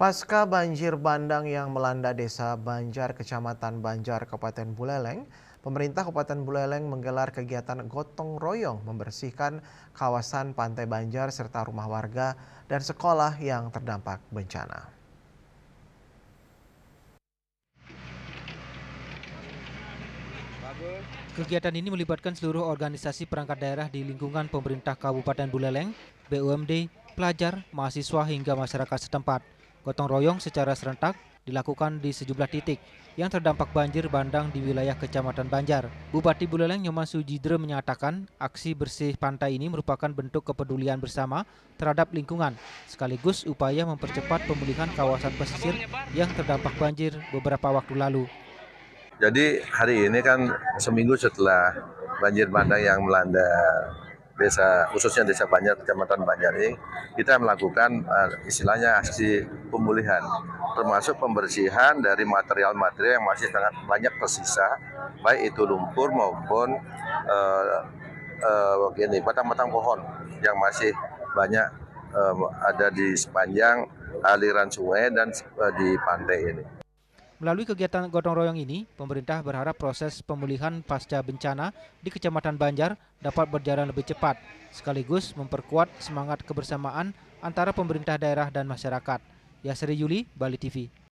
Pasca banjir bandang yang melanda Desa Banjar, Kecamatan Banjar, Kabupaten Buleleng, pemerintah Kabupaten Buleleng menggelar kegiatan gotong royong membersihkan kawasan Pantai Banjar serta rumah warga dan sekolah yang terdampak bencana. Kegiatan ini melibatkan seluruh organisasi perangkat daerah di lingkungan pemerintah Kabupaten Buleleng, BUMD, pelajar, mahasiswa hingga masyarakat setempat. Gotong royong secara serentak dilakukan di sejumlah titik yang terdampak banjir bandang di wilayah Kecamatan Banjar. Bupati Buleleng Nyoman Sujidre menyatakan aksi bersih pantai ini merupakan bentuk kepedulian bersama terhadap lingkungan, sekaligus upaya mempercepat pemulihan kawasan pesisir yang terdampak banjir beberapa waktu lalu. Jadi hari ini kan seminggu setelah banjir bandang yang melanda desa, khususnya desa Banjar, kecamatan Banjar ini, kita melakukan istilahnya aksi pemulihan, termasuk pembersihan dari material-material yang masih sangat banyak tersisa, baik itu lumpur maupun batang-batang pohon yang masih banyak ada di sepanjang aliran sungai dan di pantai ini. Melalui kegiatan gotong royong ini, pemerintah berharap proses pemulihan pasca bencana di Kecamatan Banjar dapat berjalan lebih cepat, sekaligus memperkuat semangat kebersamaan antara pemerintah daerah dan masyarakat. Yasri Yuli, Bali TV.